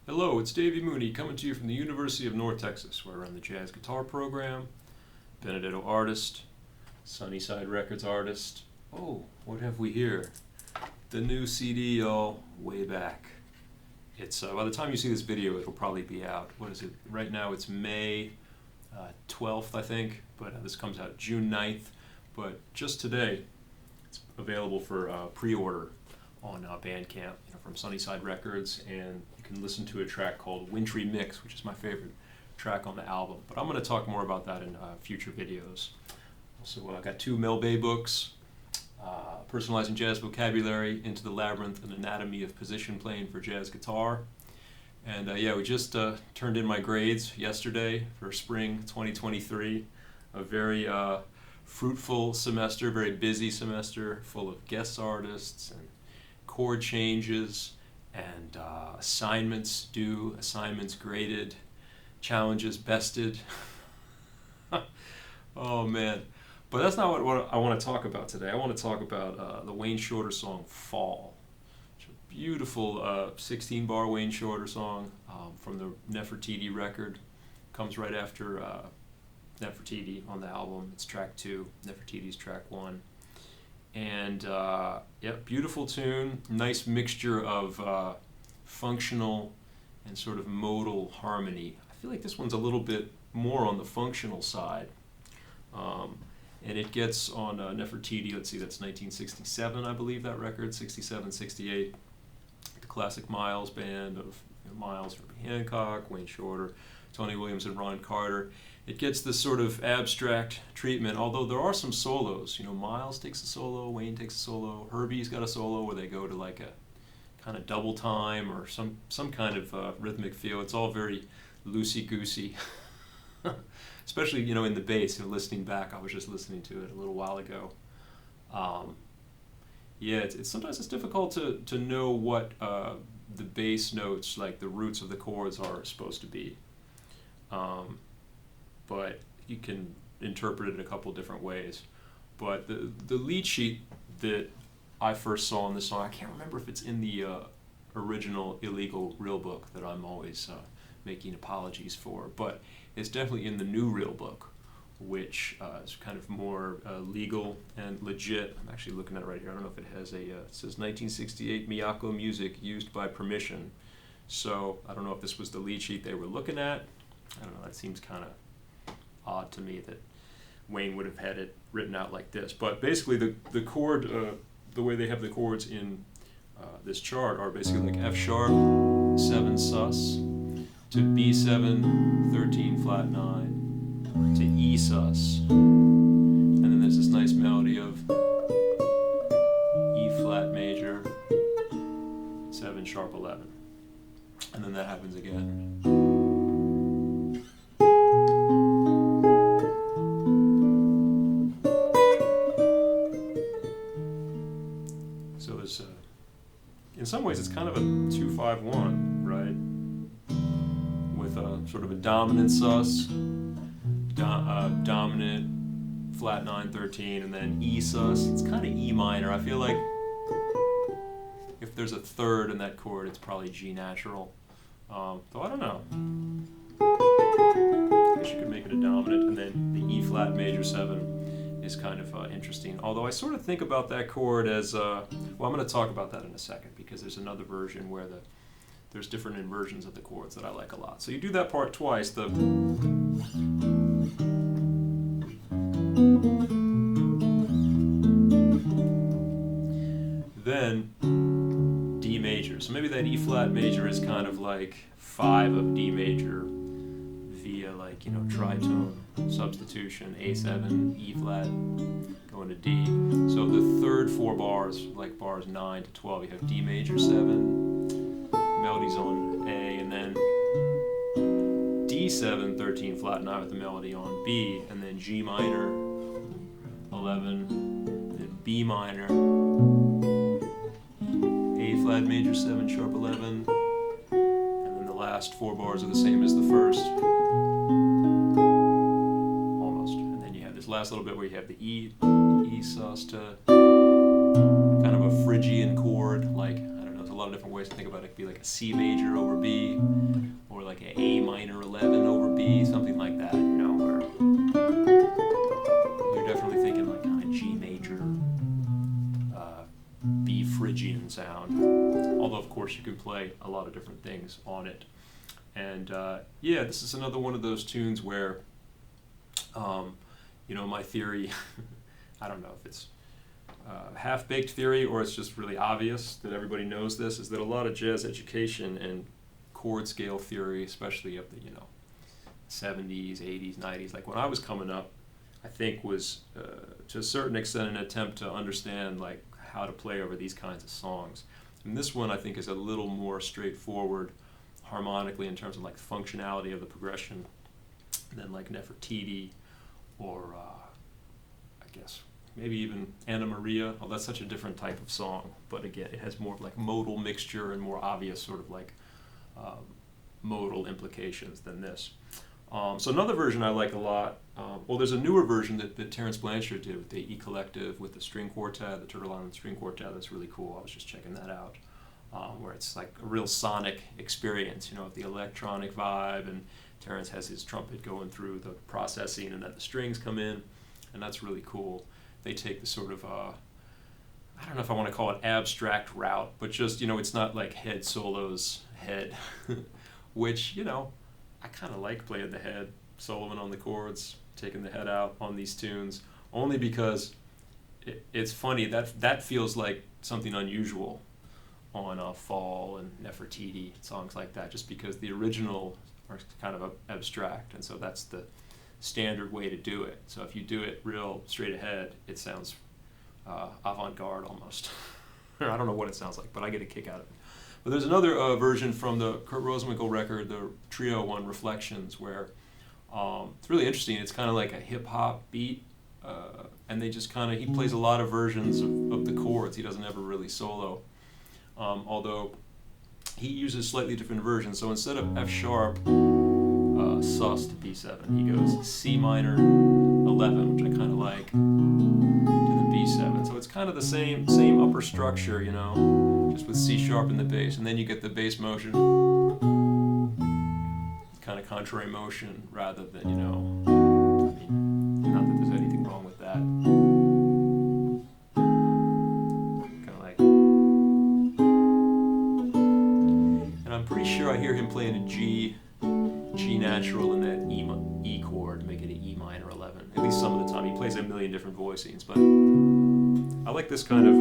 Hello, it's Davey Mooney coming to you from the University of North Texas, where I run the jazz guitar program, Benedetto artist, Sunnyside Records artist. Oh, what have we here? The new CD, y'all, way back. It's by the time you see this video, it'll probably be out. What is it? Right now it's May 12th, I think, but this comes out June 9th. But just today, it's available for pre-order on Bandcamp, from Sunnyside Records, and you can listen to a track called Wintry Mix, which is my favorite track on the album. But I'm going to talk more about that in future videos. Also, I got two Mel Bay books, Personalizing Jazz Vocabulary, Into the Labyrinth, An Anatomy of Position Playing for Jazz Guitar. And we just turned in my grades yesterday for spring 2023. A very fruitful semester, very busy semester, full of guest artists and chord changes and assignments due, assignments graded, challenges bested. Oh man. But that's not what I want to talk about today. I want to talk about the Wayne Shorter song Fall. It's a beautiful 16-bar Wayne Shorter song from the Nefertiti record. Comes right after Nefertiti on the album. It's track 2, Nefertiti's track 1. And beautiful tune, nice mixture of functional and sort of modal harmony. I feel like this one's a little bit more on the functional side. And it gets on Nefertiti, let's see, that's 1967, I believe, that record, 67, 68. The classic Miles band of Miles, Herbie Hancock, Wayne Shorter, Tony Williams, and Ron Carter. It gets this sort of abstract treatment, although there are some solos. Miles takes a solo, Wayne takes a solo, Herbie's got a solo where they go to like a kind of double time or some kind of rhythmic feel. It's all very loosey-goosey, especially, in the bass. Listening back, I was just listening to it a little while ago. Sometimes it's difficult to know what the bass notes, like the roots of the chords, are supposed to be. But you can interpret it in a couple different ways. But the lead sheet that I first saw in this song, I can't remember if it's in the original Illegal Real Book that I'm always making apologies for, but it's definitely in the new Real Book, which is kind of more legal and legit. I'm actually looking at it right here. I don't know if it has it says 1968 Miyako music used by permission. So I don't know if this was the lead sheet they were looking at. I don't know, that seems kind of odd to me that Wayne would have had it written out like this. But basically the chord, the way they have the chords in this chart are basically like F sharp, 7 sus, to B7, 13 flat 9, to E sus. And then there's this nice melody of E flat major, 7 sharp 11. And then that happens again. So there's, in some ways, it's kind of a 2-5-1, right? With a sort of a dominant sus, dominant flat 9, 13, and then E sus. It's kind of E minor. I feel like if there's a third in that chord, it's probably G natural. Though I don't know. I guess you could make it a dominant, and then the E flat major 7 is kind of interesting. Although I sort of think about that chord as, I'm going to talk about that in a second, because there's another version where there's different inversions of the chords that I like a lot. So you do that part twice. Then D major. So maybe that E flat major is kind of like 5 of D major via tritone substitution, A7, E flat, going to D. So the third 4 bars, like bars 9 to 12, you have D major 7, melodies on A, and then D7, 13 flat 9 with the melody on B, and then G minor 11, then B minor, A flat major 7 sharp 11, and then the last 4 bars are the same as the first. Last little bit where you have the E sus to kind of a Phrygian chord, like, I don't know, there's a lot of different ways to think about it. It could be like a C major over B, or like an A minor 11 over B, something like that, where you're definitely thinking like kind of G major, B Phrygian sound. Although, of course, you can play a lot of different things on it. And this is another one of those tunes where, my theory, I don't know if it's half-baked theory or it's just really obvious that everybody knows this, is that a lot of jazz education and chord scale theory, especially of the 70s, 80s, 90s, like when I was coming up, I think was to a certain extent an attempt to understand like how to play over these kinds of songs. And this one I think is a little more straightforward harmonically in terms of like functionality of the progression than like Nefertiti or I guess maybe even Anna Maria. Oh, that's such a different type of song, but again, it has more of like modal mixture and more obvious sort of like modal implications than this. So another version I like a lot, there's a newer version that Terence Blanchard did with the E Collective, with the string quartet, the Chordal Island string quartet. That's really cool. I was just checking that out, where it's like a real sonic experience, the electronic vibe, and Terence has his trumpet going through the processing, and then the strings come in, and that's really cool. They take the sort of, I don't know if I want to call it abstract route, but just, it's not like head solos, head, which, I kind of like playing the head, soloing on the chords, taking the head out on these tunes, only because it's funny, that feels like something unusual on Fall and Nefertiti, songs like that, just because the original are kind of abstract, and so that's the standard way to do it. So if you do it real straight ahead, it sounds avant-garde almost. I don't know what it sounds like, but I get a kick out of it. But there's another version from the Kurt Rosenwinkel record, the trio one, Reflections, where it's really interesting. It's kind of like a hip-hop beat, and they just kind of, he plays a lot of versions of the chords. He doesn't ever really solo, although he uses slightly different versions. So instead of F sharp, sus to B7, he goes C minor 11, which I kind of like, to the B7. So it's kind of the same upper structure, just with C sharp in the bass, and then you get the bass motion, kind of contrary motion, rather than, not that there's anything wrong with that. Kind of like, and I'm pretty sure I hear him playing a G natural and that E chord, make it an E minor 11. At least some of the time. He plays a million different voicings, but I like this kind of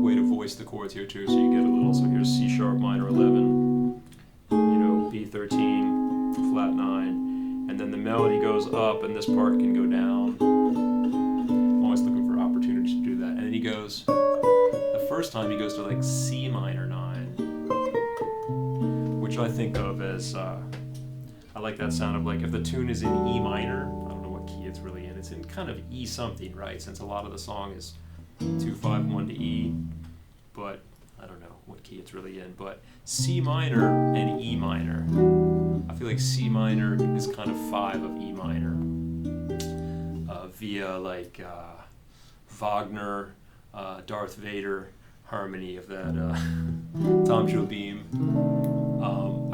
way to voice the chords here too, so you get a little, so here's C sharp minor 11, B13, flat 9, and then the melody goes up and this part can go down. I'm always looking for opportunities to do that. And then he goes, the first time he goes to like C minor 9, which I think of as, I like that sound of like, if the tune is in E minor, I don't know what key it's really in, it's in kind of E something, right? Since a lot of the song is 2-5-1 to E, but I don't know what key it's really in, but C minor and E minor. I feel like C minor is kind of 5 of E minor, via like Wagner, Darth Vader harmony of that Tom Jobim.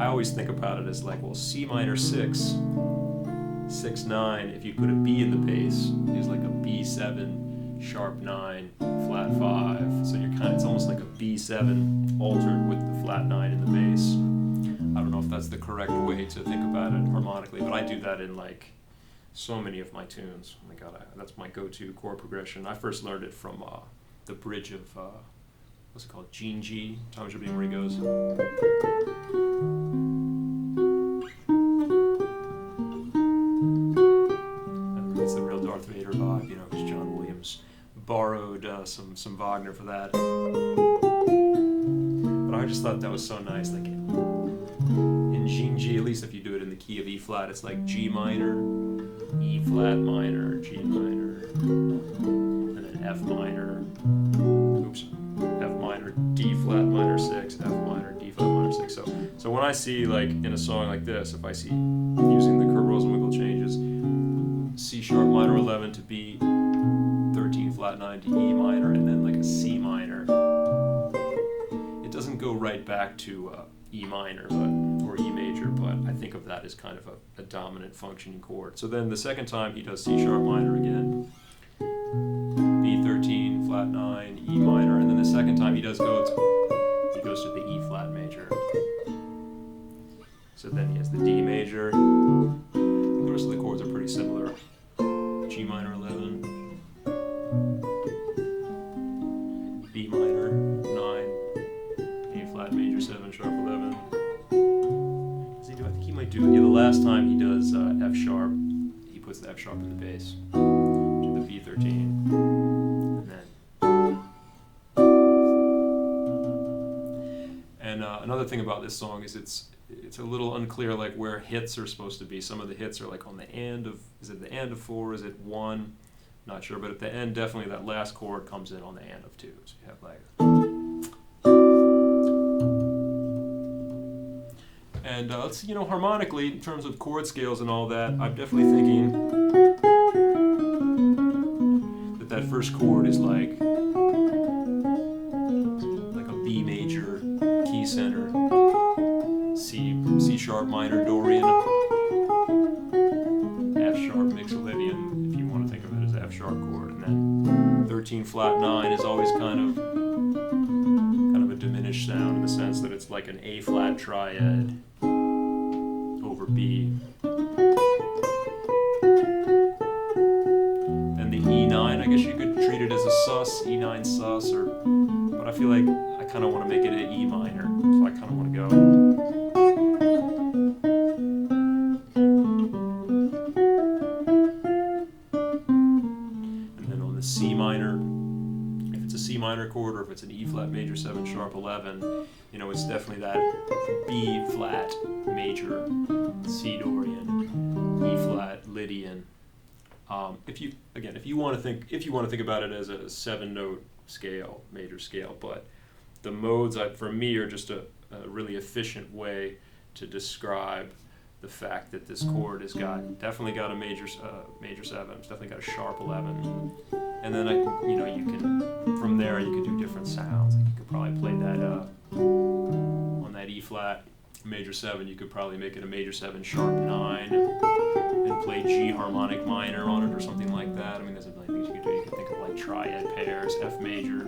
I always think about it as like, well, C minor 6, 9, if you put a B in the bass, is like a B7, sharp 9, flat 5. So you're it's almost like a B7 altered with the flat 9 in the bass. I don't know if that's the correct way to think about it harmonically, but I do that in like so many of my tunes. Oh my God, that's my go-to chord progression. I first learned it from the bridge of, what's it called, Gene G, Tom Jobim, where he goes. It's the real Darth Vader vibe, because John Williams borrowed some Wagner for that. But I just thought that was so nice. Like in Gene G, at least if you do it in the key of E flat, it's like G minor, E flat minor, G minor, and then F minor. Oops. F minor, D flat minor 6, F minor, D flat minor 6. So when I see like in a song like this, if I see using the Kurt Rosenwinkel changes, C sharp minor 11 to B 13 flat 9 to E minor, and then like a C minor go right back to E minor, or E major, but I think of that as kind of a dominant functioning chord. So then the second time he does C sharp minor again, B13, flat 9, E minor, and then the second time he goes to the E flat major. So then he has the D major. The rest of the chords are pretty similar. G minor 11, B minor 9, A flat major 7, sharp 11. Does he do? I think he might do. Yeah, the last time he does F sharp, he puts the F sharp in the bass to the B13, and then. And another thing about this song is it's a little unclear, like where hits are supposed to be. Some of the hits are like on the end of, is it the end of 4, is it 1? Not sure, but at the end, definitely that last chord comes in on the end of 2. So you have like, and let's see, harmonically, in terms of chord scales and all that, I'm definitely thinking that first chord is like a B major key center, C sharp minor Dorian, F sharp Mixolydian, if you want to think of it as F sharp chord, and then 13 flat 9 is always kind of a diminished sound in the sense that it's like an A flat triad over B. Then the E9, I guess you could treat it as a sus, E9 sus, but I feel like I kind of want to make it an E minor, so I kind of want to go. C minor, if it's a C minor chord, or if it's an E flat major 7 sharp 11, it's definitely that B flat major, C Dorian, E flat Lydian. If you want to think about it as a 7-note scale, major scale, but the modes for me are just a really efficient way to describe the fact that this chord has definitely got a major 7, it's definitely got a sharp 11, and then you can from there you could do different sounds. Like you could probably play that on that E flat major 7. You could probably make it a major 7 sharp 9 and play G harmonic minor on it or something like that. I mean, there's a million things you could do. You could think of like triad pairs, F major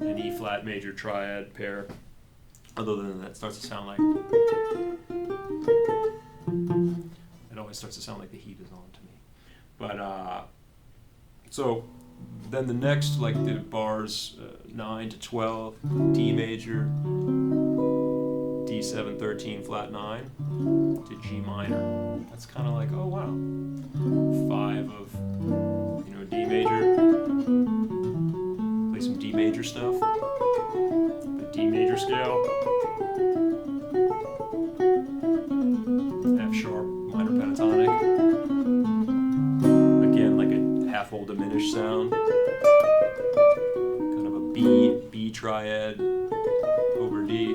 and E flat major triad pair. Other than that, it starts to sound like. It always starts to sound like the heat is on to me. But so then the next, like the bars 9 to 12, D major, D7 13 flat 9 to G minor. That's kind of like, oh wow, 5 of D major. Play some D major stuff. The D major scale. F sharp minor pentatonic. Again, like a half-whole diminished sound. Kind of a B triad over D.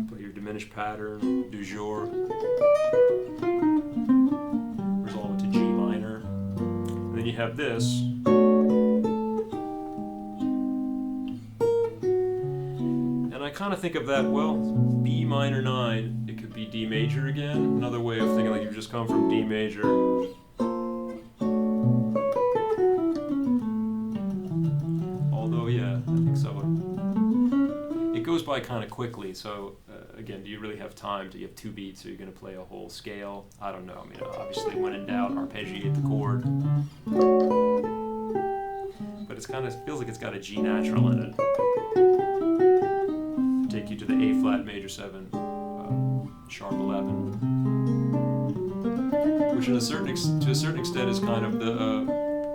Play your diminished pattern, du jour. Resolve it to G minor. And then you have this. I kind of think of that, well, B minor 9, it could be D major again. Another way of thinking, like you've just come from D major. Although, yeah, I think so. It goes by kind of quickly, so again, do you really have time? Do you have 2 beats? Are you going to play a whole scale? I don't know. I mean, obviously, when in doubt, arpeggiate the chord. But it feels like it's got a G natural in it. Take you to the A flat major 7 sharp 11, which to a certain extent is kind of the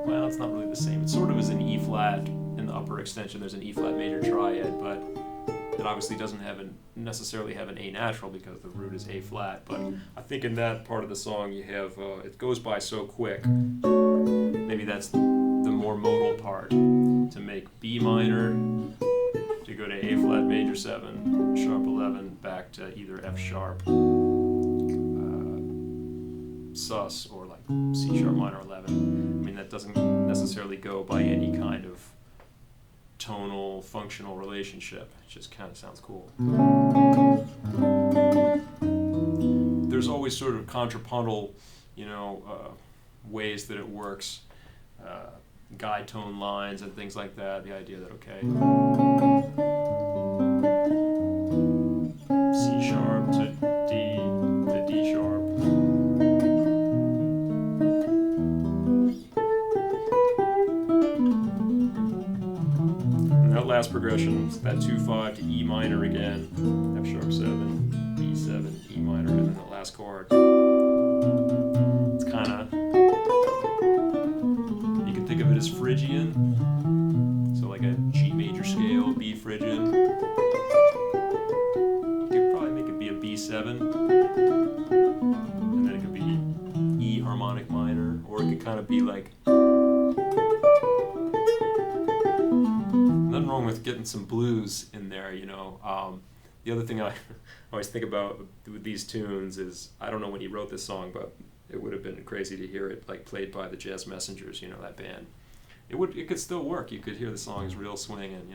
well, it's not really the same. It sort of is an E flat in the upper extension. There's an E flat major triad, but it obviously doesn't necessarily have an A natural because the root is A flat. But I think in that part of the song you have it goes by so quick. Maybe that's the more modal part, to make B minor, to go to A flat major 7 sharp 11 back to either F sharp sus or like C sharp minor 11. I mean, mean, that doesn't necessarily go by any kind of tonal, functional relationship. It just kind of sounds cool. There's always sort of contrapuntal, ways that it works, guide tone lines and things like that. The idea that, okay, C sharp to D to D sharp. And that last progression, that 2-5 to E minor again, F sharp 7, B 7, E minor, and then the last chord. It's kind of, you can think of it as Phrygian, so like a G major scale, B Phrygian. You could probably make it be a B7, and then it could be E harmonic minor, or it could kind of be like, nothing wrong with getting some blues in there, The other thing I always think about with these tunes is, I don't know when he wrote this song, but it would have been crazy to hear it like played by the Jazz Messengers, that band. It could still work. You could hear the songs real swinging,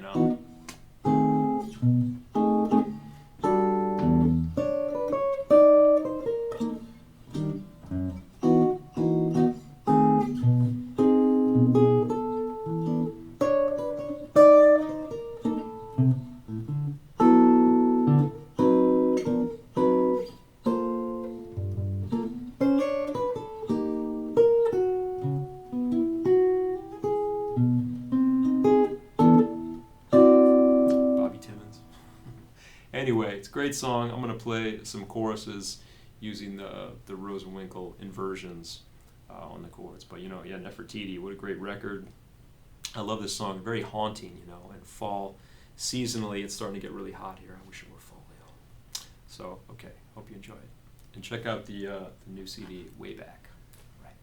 Anyway, it's a great song. I'm going to play some choruses using the Rosenwinkel inversions on the chords. But, Nefertiti, what a great record. I love this song. Very haunting, and fall. Seasonally, it's starting to get really hot here. I wish it were fall, So, okay, hope you enjoy it. And check out the new CD, Way Back. Right.